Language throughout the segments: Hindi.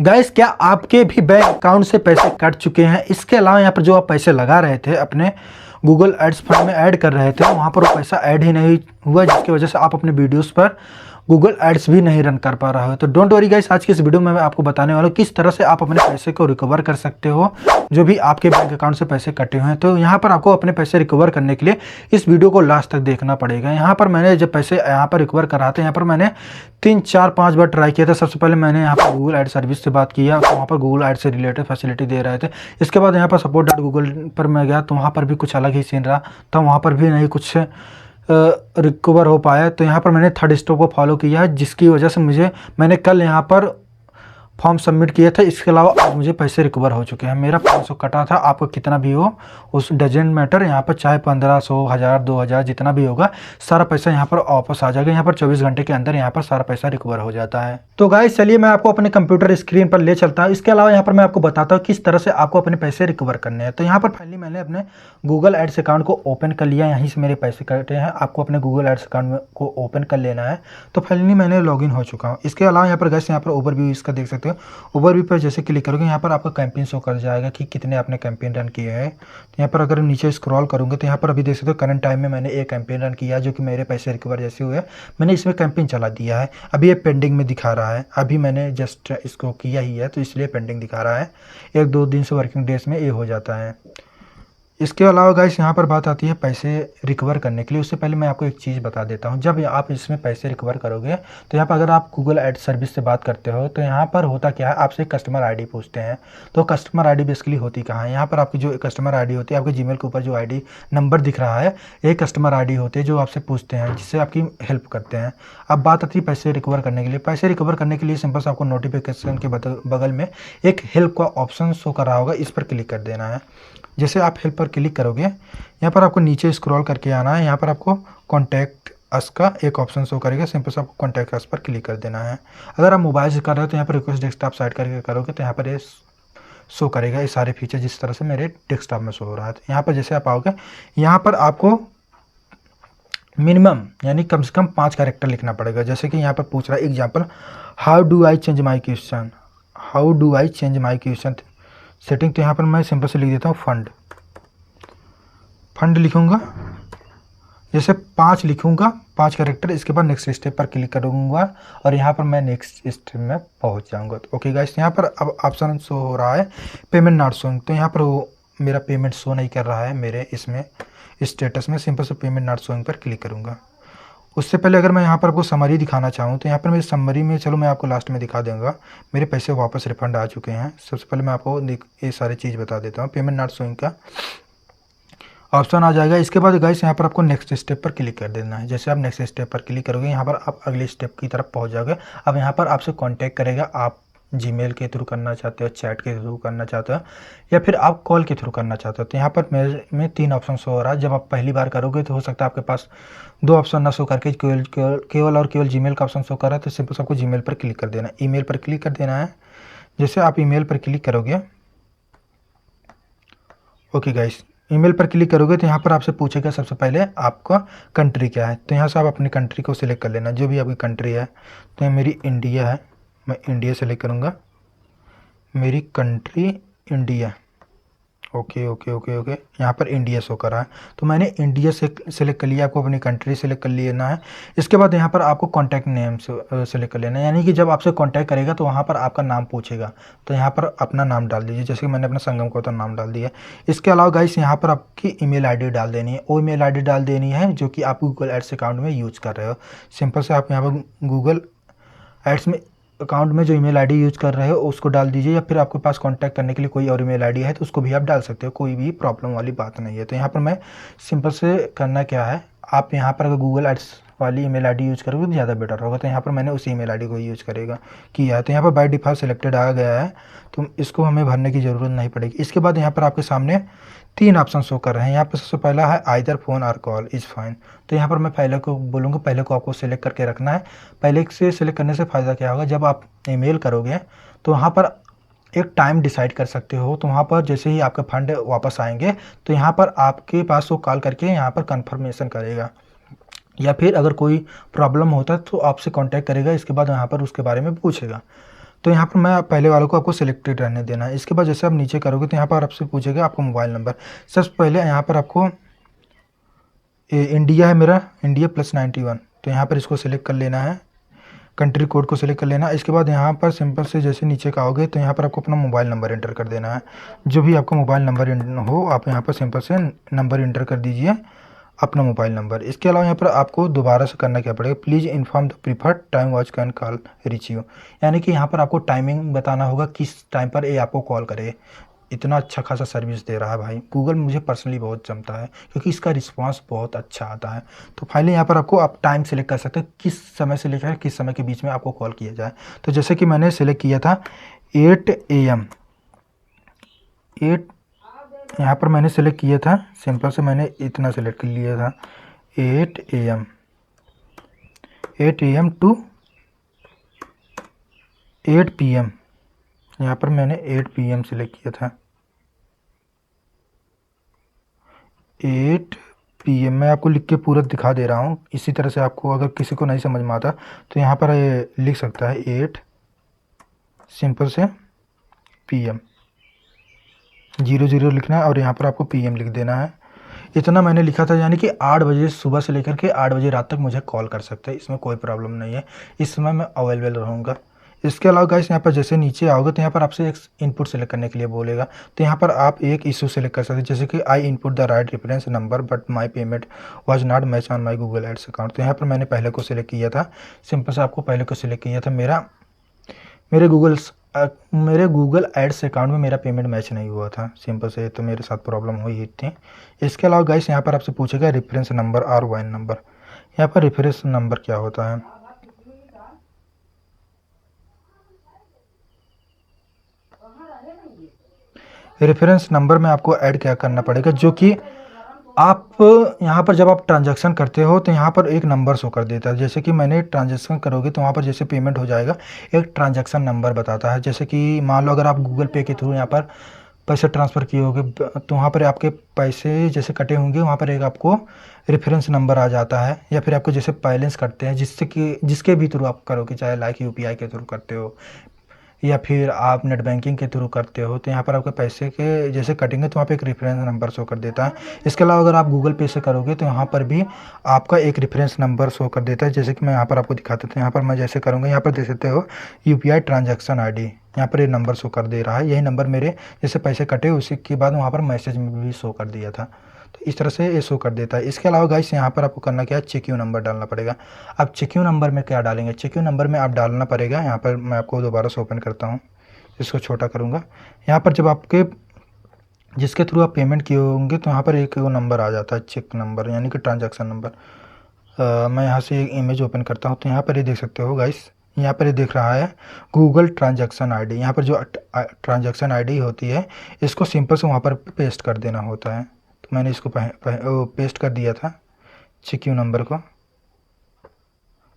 गाइस, क्या आपके भी बैंक अकाउंट से पैसे कट चुके हैं? इसके अलावा यहाँ पर जो आप पैसे लगा रहे थे अपने गूगल एड्स फंड में ऐड कर रहे थे, वहाँ पर वो पैसा ऐड ही नहीं हुआ, जिसकी वजह से आप अपने वीडियोस पर गूगल एड्स भी नहीं रन कर पा रहे हो। तो डोंट वरी गाइस, आज की इस वीडियो में मैं आपको बताने वाला हूँ किस तरह से आप अपने पैसे को रिकवर कर सकते हो, जो भी आपके बैंक अकाउंट से पैसे कटे हुए हैं। तो यहाँ पर आपको अपने पैसे रिकवर करने के लिए इस वीडियो को लास्ट तक देखना पड़ेगा। यहाँ पर मैंने जब पैसे यहाँ पर रिकवर करा था, यहाँ पर मैंने 3, 4, 5 बार ट्राई किया था। सबसे पहले मैंने यहाँ पर गूगल एड सर्विस से बात किया, तो वहाँ पर गूगल एड से रिलेटेड फैसिलिटी दे रहे थे। इसके बाद यहाँ पर support.google पर मैं गया, तो वहाँ पर भी कुछ अलग ही सीन रहा था, वहाँ पर भी नहीं कुछ रिकवर हो पाया। तो यहाँ पर मैंने थर्ड स्टेप को फॉलो किया है, जिसकी वजह से मैंने कल यहाँ पर फॉर्म सबमिट किया था। इसके अलावा आज मुझे पैसे रिकवर हो चुके हैं। मेरा 500 कटा था, आपको कितना भी हो उस डजेंट मैटर, यहाँ पर चाहे 1500, 1000, 2000 जितना भी होगा, सारा पैसा यहाँ पर वापस आ जाएगा। यहाँ पर 24 घंटे के अंदर यहाँ पर सारा पैसा रिकवर हो जाता है। तो गाइस चलिए मैं आपको अपने कंप्यूटर स्क्रीन पर ले चलता हूँ। इसके अलावा यहाँ पर मैं आपको बताता हूँ किस तरह से आपको अपने पैसे रिकवर करने हैं। तो यहाँ पर फाइनली मैंने अपने गूगल एड्स अकाउंट को ओपन कर लिया, यहीं से मेरे पैसे कटे हैं। आपको अपने गूगल एड्स अकाउंट को ओपन कर लेना है। तो फाइनली मैंने लॉगिन हो चुका हूँ। इसके अलावा यहाँ पर गाइस, यहाँ पर ओवरव्यू इसका देख सकते हो। ओवरव्यू पर जैसे क्लिक करोगे, यहाँ पर आपका कैंपेन शो कर जाएगा कि कितने आपने कैंपेन रन किए हैं। तो यहाँ पर अगर नीचे स्क्रॉल करूँगा, तो यहाँ पर अभी देख सकते हो करंट टाइम में मैंने एक कैंपेन रन किया, जो कि मेरे पैसे रिकवर जैसे हुए। मैंने इसमें कैंपेन चला दिया है, अभी ये पेंडिंग में दिखा रहा है। अभी मैंने जस्ट इसको किया ही है, तो इसलिए पेंडिंग दिखा रहा है। 1-2 दिन से वर्किंग डेज में ये हो जाता है। इसके अलावा गाइस, यहाँ पर बात आती है पैसे रिकवर करने के लिए। उससे पहले मैं आपको एक चीज़ बता देता हूँ। जब आप इसमें पैसे रिकवर करोगे, तो यहाँ पर अगर आप गूगल एड सर्विस से बात करते हो, तो यहाँ पर होता क्या है, आपसे कस्टमर आईडी पूछते हैं। तो कस्टमर आईडी बेसिकली होती कहाँ है, यहाँ पर आपकी जो कस्टमर आईडी होती है, आपके जीमेल के ऊपर जो आईडी नंबर दिख रहा है, ये कस्टमर आईडी होते हैं जो आपसे पूछते हैं, जिससे आपकी हेल्प करते हैं। अब बात आती है पैसे रिकवर करने के लिए। पैसे रिकवर करने के लिए सिंपल से आपको नोटिफिकेशन के बगल में एक हेल्प का ऑप्शन शो कर रहा होगा, इस पर क्लिक कर देना है। जैसे आप हेल्प पर क्लिक करोगे, यहाँ पर आपको नीचे स्क्रॉल करके आना है। यहाँ पर आपको कॉन्टैक्ट अस का एक ऑप्शन शो करेगा, सिंपल से आपको कॉन्टैक्ट अस पर क्लिक कर देना है। अगर आप मोबाइल से कर रहे हो, तो यहाँ पर रिक्वेस्ट डेस्कटॉप साइड करके करोगे, तो यहाँ पर ये शो करेगा ये सारे फीचर, जिस तरह से मेरे डेस्कटॉप में शो हो रहा है। तो यहाँ पर जैसे आप आओगे, यहाँ पर आपको मिनिमम यानी कम से कम 5 कैरेक्टर लिखना पड़ेगा। जैसे कि यहाँ पर पूछ रहा है example, how do I change my question, how do I change my question setting. तो यहाँ पर मैं सिंपल से लिख देता हूँ फंड लिखूँगा। जैसे 5 लिखूँगा, 5 कैरेक्टर। इसके बाद नेक्स्ट स्टेप पर क्लिक करूँगा और यहाँ पर मैं नेक्स्ट स्टेप में पहुँच जाऊँगा। तो ओके गाइस, यहाँ पर अब ऑप्शन शो हो रहा है पेमेंट नॉट शोइंग। तो यहाँ पर वो मेरा पेमेंट शो नहीं कर रहा है मेरे इसमें स्टेटस में। सिंपल से पेमेंट नॉट शोइंग पर क्लिक करूँगा। उससे पहले अगर मैं यहाँ पर आपको समरी दिखाना चाहूँ, तो यहाँ पर मेरी समरी में, चलो मैं आपको लास्ट में दिखा दूँगा, मेरे पैसे वापस रिफंड आ चुके हैं। सबसे पहले मैं आपको ये सारी चीज़ बता देता हूँ। पेमेंट नॉट शोइंग का ऑप्शन आ जाएगा। इसके बाद गाइस, यहाँ पर आपको नेक्स्ट स्टेप पर क्लिक कर देना है। जैसे आप नेक्स्ट स्टेप पर क्लिक करोगे, यहाँ पर आप अगले स्टेप की तरफ पहुँच जाओगे। अब यहाँ पर आपसे कॉन्टैक्ट करेगा, आप जीमेल के थ्रू करना चाहते हो, चैट के थ्रू करना चाहते हो, या फिर आप कॉल के थ्रू करना चाहते हो। तो यहाँ पर मेरे में 3 ऑप्शन शो हो रहा है। जब आप पहली बार करोगे, तो हो सकता है आपके पास 2 ऑप्शन ना शो करके केवल जीमेल का ऑप्शन शो कर रहा है। तो सिंपल आपको जीमेल पर क्लिक कर देना है, ईमेल पर क्लिक कर देना है। जैसे आप ईमेल पर क्लिक करोगे, ओके गाइस, ईमेल पर क्लिक करोगे, तो यहाँ पर आपसे पूछेगा सबसे पहले आपका कंट्री क्या है। तो यहाँ से आप अपनी कंट्री को सिलेक्ट कर लेना, जो भी आपकी कंट्री है। तो ये मेरी इंडिया है, मैं इंडिया सेलेक्ट करूँगा। मेरी country India, okay okay okay okay, यहाँ पर इंडिया शो कर रहा है, तो मैंने इंडिया से सिलेक्ट कर लिया। आपको अपनी कंट्री सेलेक्ट कर लेना है। इसके बाद यहाँ पर आपको कॉन्टैक्ट नेम सेलेक्ट कर लेना है, यानी कि जब आपसे कॉन्टैक्ट करेगा, तो वहाँ पर आपका नाम पूछेगा। तो यहाँ पर अपना नाम डाल दीजिए, जैसे कि मैंने अपना संगम को तो नाम डाल दिया। इसके अलावा गाइस, यहाँ पर आपकी ईमेल आईडी डाल देनी है। वो ईमेल आईडी डाल देनी है जो कि आप गूगल एड्स अकाउंट में यूज़ कर रहे हो। सिंपल से आप यहाँ पर गूगल एड्स में अकाउंट में जो ईमेल आईडी यूज़ कर रहे हो उसको डाल दीजिए, या फिर आपके पास कांटेक्ट करने के लिए कोई और ईमेल आईडी है तो उसको भी आप डाल सकते हो, कोई भी प्रॉब्लम वाली बात नहीं है। तो यहाँ पर मैं सिंपल से करना क्या है, आप यहाँ पर अगर गूगल एड्स वाली ईमेल आईडी यूज़ करोगे तो ज़्यादा बेटर होगा। तो यहाँ पर मैंने उसी ईमेल आईडी को यूज़ किया है। तो यहाँ पर बाय डिफ़ॉल्ट सिलेक्टेड आ गया है, तो इसको हमें भरने की ज़रूरत नहीं पड़ेगी। इसके बाद यहाँ पर आपके सामने 3 ऑप्शन शो कर रहे हैं। यहाँ पर सबसे पहला है आइदर फ़ोन और कॉल इज़ फाइन। तो यहाँ पर मैं पहले को बोलूँगा, पहले को आपको सिलेक्ट करके रखना है। पहले से सिलेक्ट करने से फ़ायदा क्या होगा, जब आप ईमेल करोगे तो वहाँ पर एक टाइम डिसाइड कर सकते हो। तो वहाँ पर जैसे ही आपके फंड वापस आएंगे, तो यहाँ पर आपके पास वो कॉल करके यहाँ पर कन्फर्मेशन करेगा, या फिर अगर कोई प्रॉब्लम होता है तो आपसे कांटेक्ट करेगा। इसके बाद यहाँ पर उसके बारे में पूछेगा। तो यहाँ पर मैं पहले वालों को आपको सिलेक्टेड रहने देना है। इसके बाद जैसे आप नीचे करोगे तो यहाँ पर आपसे पूछेगा आपका मोबाइल नंबर। सबसे पहले यहाँ पर आपको इंडिया है मेरा, इंडिया +91, तो यहाँ पर इसको सिलेक्ट कर लेना है, कंट्री कोड को सिलेक्ट कर लेना। इसके बाद यहाँ पर सिंपल से जैसे नीचे का आओगे तो यहाँ पर आपको अपना मोबाइल नंबर एंटर कर देना है। जो भी आपका मोबाइल नंबर हो आप यहाँ पर सिंपल से नंबर एंटर कर दीजिए, अपना मोबाइल नंबर। इसके अलावा यहाँ पर आपको दोबारा से करना क्या पड़ेगा, please inform the preferred time watch can call reach you, यानी कि यहाँ पर आपको टाइमिंग बताना होगा किस टाइम पर ये आपको कॉल करे। इतना अच्छा खासा सर्विस दे रहा है भाई गूगल, मुझे पर्सनली बहुत जमता है क्योंकि इसका रिस्पांस बहुत अच्छा आता है। तो फाइनली यहाँ पर आपको आप टाइम सेलेक्ट कर सकते हैं किस समय से लेकर किस समय के बीच में आपको कॉल किया जाए। तो जैसे कि मैंने सेलेक्ट किया था 8 AM, 8 यहाँ पर मैंने सेलेक्ट किया था, सिंपल से मैंने इतना सेलेक्ट कर लिया था 8 AM टू 8 PM। यहाँ पर मैंने 8 PM सेलेक्ट किया था, 8 PM। मैं आपको लिख के पूरा दिखा दे रहा हूँ, इसी तरह से आपको अगर किसी को नहीं समझ में आता तो यहाँ पर लिख सकता है 8 सिंपल से PM, 00 लिखना है और यहाँ पर आपको PM लिख देना है। इतना मैंने लिखा था, यानी कि 8 बजे सुबह से लेकर के 8 बजे रात तक मुझे कॉल कर सकते हैं, इसमें कोई प्रॉब्लम नहीं है, इस समय मैं अवेलेबल रहूँगा। इसके अलावा गाइस यहाँ पर जैसे नीचे आओगे तो यहाँ पर आपसे एक इनपुट सेलेक्ट करने के लिए बोलेगा, तो यहाँ पर आप एक इशू सेलेक्ट कर सकते हैं, जैसे कि I input the right reference number but my payment was not match on my Google Ads account. तो यहाँ पर मैंने पहले को सिलेक्ट किया था, सिंपल से आपको पहले को सिलेक्ट किया था, मेरे गूगल एड्स अकाउंट में मेरा पेमेंट मैच नहीं हुआ था, सिंपल से, तो मेरे साथ प्रॉब्लम हुई थी। इसके अलावा गाइस यहाँ पर आपसे पूछेगा रेफरेंस नंबर और वाइन नंबर। यहाँ पर रेफरेंस नंबर क्या होता है, रेफरेंस नंबर में आपको ऐड क्या करना पड़ेगा, जो कि आप यहाँ पर जब आप ट्रांजैक्शन करते हो तो यहाँ पर एक नंबर शो कर देता है। जैसे कि मैंने ट्रांजैक्शन करोगे तो वहाँ पर जैसे पेमेंट हो जाएगा एक ट्रांजैक्शन नंबर बताता है। जैसे कि मान लो अगर आप गूगल पे के थ्रू यहाँ पर पैसे ट्रांसफ़र किए होंगे तो वहाँ पर आपके पैसे जैसे कटे होंगे, वहाँ पर एक आपको रेफरेंस नंबर आ जाता है। या फिर आपको जैसे बैलेंस करते हैं जिसके भी थ्रू आप करोगे, चाहे लाइक UPI के थ्रू करते हो या फिर आप नेट बैंकिंग के थ्रू करते हो, तो यहाँ पर आपके पैसे के जैसे कटेंगे तो वहाँ पे एक रेफरेंस नंबर शो कर देता है। इसके अलावा अगर आप गूगल पे से करोगे तो यहाँ पर भी आपका एक रेफरेंस नंबर शो कर देता है। जैसे कि मैं यहाँ पर आपको दिखाता हूँ, यहाँ पर मैं जैसे करूँगा, यहाँ पर देख सकते हो UPI ट्रांजैक्शन ID, यहाँ पर ये नंबर शो कर दे रहा है। यही नंबर मेरे जैसे पैसे कटे उसी के बाद वहाँ पर मैसेज में भी शो कर दिया था, तो इस तरह से ये शो कर देता है। इसके अलावा गाइस यहाँ पर आपको करना क्या है, चेक यू नंबर डालना पड़ेगा। अब चेक यू नंबर में क्या डालेंगे, चेक यू नंबर में आप डालना पड़ेगा, यहाँ पर मैं आपको दोबारा से ओपन करता हूँ, इसको छोटा करूँगा। यहाँ पर जब आपके जिसके थ्रू आप पेमेंट किए होंगे तो यहाँ पर एक वो नंबर आ जाता है, चेक नंबर यानी कि ट्रांजैक्शन नंबर। मैं यहाँ से एक इमेज ओपन करता हूँ, तो यहाँ पर ये देख सकते हो गाइस, यहाँ पर ये दिख रहा है गूगल ट्रांजैक्शन ID। यहाँ पर जो ट्रांजैक्शन ID होती है इसको सिंपल से वहाँ पर पेस्ट कर देना होता है। तो मैंने इसको पेस्ट कर दिया था चेक यू नंबर को।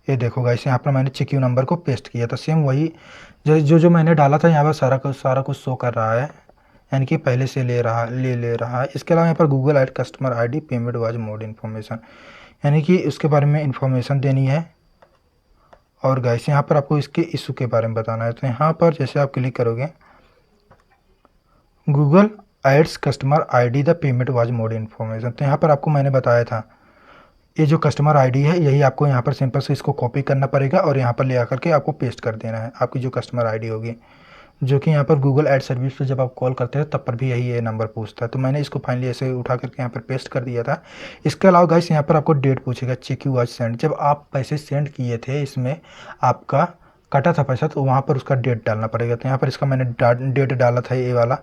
ये देखो गाइस, यहाँ पर मैंने चेक यू नंबर को पेस्ट किया था, सेम वही जो मैंने डाला था यहाँ पर सारा कुछ शो कर रहा है, यानी कि पहले से ले रहा है। इसके अलावा यहाँ पर Google add customer ID payment was mode information, यानी कि उसके बारे में इंफॉर्मेशन देनी है। और गाइस यहाँ पर आपको इसके इशू के बारे में बताना है। तो यहाँ पर जैसे आप क्लिक करोगे Google Ads customer ID the payment was mode information, तो यहाँ पर आपको मैंने बताया था ये जो कस्टमर ID है यही आपको यहाँ पर सिंपल से इसको कॉपी करना पड़ेगा और यहाँ पर ले आकर के आपको पेस्ट कर देना है आपकी जो कस्टमर ID होगी, जो कि यहाँ पर गूगल एड सर्विस पे जब आप कॉल करते हैं तब पर भी यही ये नंबर पूछता है। तो मैंने इसको फाइनली ऐसे उठा करके यहाँ पर पेस्ट कर दिया था। इसके अलावा गाइस यहाँ पर आपको डेट पूछेगा, चेक यू वाज सेंड, जब आप पैसे सेंड किए थे इसमें आपका कटा था पैसा तो वहाँ पर उसका डेट डालना पड़ेगा। तो यहाँ पर इसका मैंने डेट डाला था ये वाला।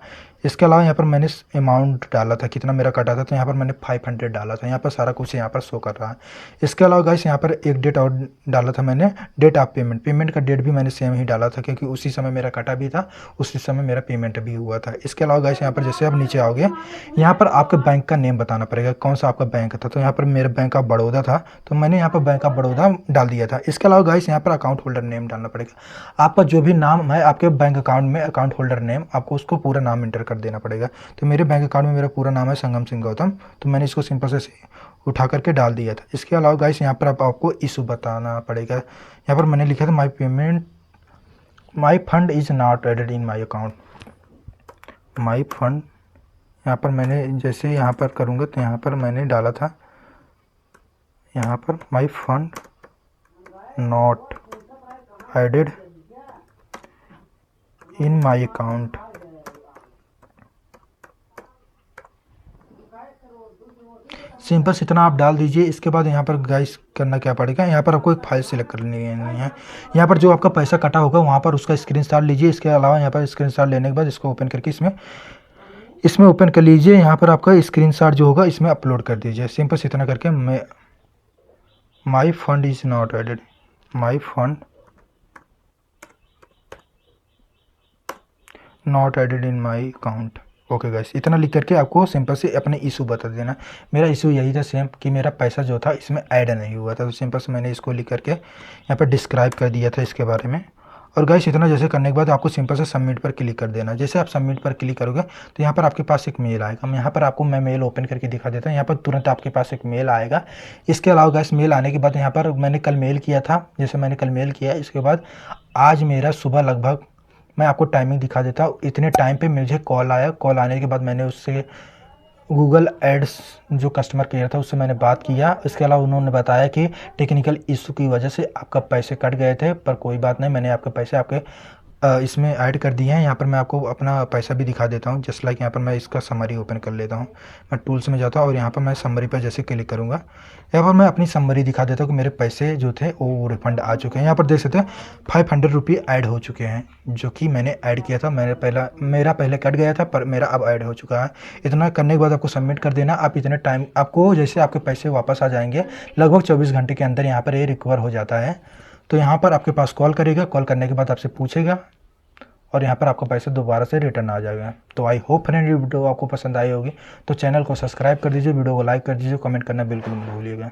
इसके अलावा यहाँ पर मैंने अमाउंट डाला था कितना मेरा कटा था, तो यहाँ पर मैंने 500 डाला था। यहाँ पर सारा कुछ यहाँ पर शो कर रहा है। इसके अलावा गाइस यहाँ पर एक डेट और डाला था मैंने, डेट ऑफ पेमेंट का डेट भी मैंने सेम ही डाला था क्योंकि उसी समय मेरा कटा भी था, उसी समय मेरा पेमेंट भी हुआ था। इसके अलावा गाइस यहाँ पर जैसे आप नीचे आओगे यहाँ पर आपके बैंक का नेम बताना पड़ेगा, कौन सा आपका बैंक था। तो यहाँ पर मेरा बैंक ऑफ बड़ौदा था तो मैंने यहाँ पर बैंक ऑफ बड़ौदा डाल दिया था। इसके अलावा गाइस यहाँ पर अकाउंट होल्डर नेम डालना पड़ेगा, आपका जो भी नाम है आपके बैंक अकाउंट में, अकाउंट होल्डर नेम आपको उसको पूरा नाम एंटर कर देना पड़ेगा। तो मेरे बैंक अकाउंट में मेरा पूरा नाम है संगम सिंह गौतम, तो मैंने इसको सिंपल से उठा करके डाल दिया था। इसके अलावा गाइस यहाँ पर आपको इशू बताना पड़ेगा। यहाँ पर मैंने लिखा था my payment my fund is not added in my account. My fund यहाँ पर मैंने जैसे यहाँ पर करूँगा तो यहाँ पर मैंने डाला था, यहाँ पर my fund not added in my account. Simple इतना आप डाल दीजिए। इसके बाद यहाँ पर गाइस करना क्या पड़ेगा, यहाँ पर आपको एक फाइल सिलेक्ट करनी है। यहाँ पर जो आपका पैसा कटा होगा वहाँ पर उसका स्क्रीनशॉट लीजिए। इसके अलावा यहाँ पर स्क्रीनशॉट लेने के बाद इसको ओपन करके इसमें ओपन कर लीजिए। यहाँ पर आपका स्क्रीनशॉट जो होगा इसमें अपलोड कर दीजिए। सिंपल इतना करके my fund is not added, my fund not added in my account. Okay guys, इतना लिख करके आपको सिंपल से अपने इशू बता देना। मेरा इशू यही था सेम कि मेरा पैसा जो था इसमें ऐड नहीं हुआ था, तो सिंपल से मैंने इसको लिख करके यहाँ पर डिस्क्राइब कर दिया था इसके बारे में। और गाइस इतना जैसे करने के बाद आपको सिंपल से सबमिट पर क्लिक कर देना। जैसे आप सबमिट पर क्लिक करोगे तो यहाँ पर आपके पास एक मेल आएगा। मैं यहाँ पर आपको मेल ओपन करके दिखा देता हूँ। यहाँ पर तुरंत आपके पास एक मेल आएगा। इसके अलावा गाइस मेल आने के बाद यहाँ पर मैंने कल मेल किया था, जैसे मैंने कल मेल किया, इसके बाद आज मेरा सुबह लगभग, मैं आपको टाइमिंग दिखा देता हूँ, इतने टाइम पे मुझे कॉल आया। कॉल आने के बाद मैंने उससे गूगल एड्स जो कस्टमर केयर था उससे मैंने बात किया। इसके अलावा उन्होंने बताया कि टेक्निकल इशू की वजह से आपका पैसे कट गए थे, पर कोई बात नहीं, मैंने आपके पैसे आपके इसमें ऐड कर दिए हैं। यहाँ पर मैं आपको अपना पैसा भी दिखा देता हूँ। जस्ट लाइक यहाँ पर मैं इसका समरी ओपन कर लेता हूँ। मैं टूल्स में जाता हूँ और यहाँ पर मैं समरी पर जैसे क्लिक करूँगा, यहाँ पर मैं अपनी समरी दिखा देता हूँ कि मेरे पैसे जो थे वो रिफंड आ चुके हैं। यहाँ पर देख सकते हैं 500 रुपये ऐड हो चुके हैं, जो कि मैंने ऐड किया था। मेरा पहले कट गया था पर मेरा अब ऐड हो चुका है। इतना करने के बाद आपको सबमिट कर देना। आप इतने टाइम, आपको जैसे आपके पैसे वापस आ जाएंगे लगभग 24 घंटे के अंदर यहाँ पर ये रिकवर हो जाता है। तो यहाँ पर आपके पास कॉल करेगा, कॉल करने के बाद आपसे पूछेगा और यहाँ पर आपका पैसा दोबारा से रिटर्न आ जाएगा। तो आई होप फ्रेंड ये वीडियो आपको पसंद आई होगी। तो चैनल को सब्सक्राइब कर दीजिए, वीडियो को लाइक कर दीजिए, कमेंट करना बिल्कुल मत भूलिएगा।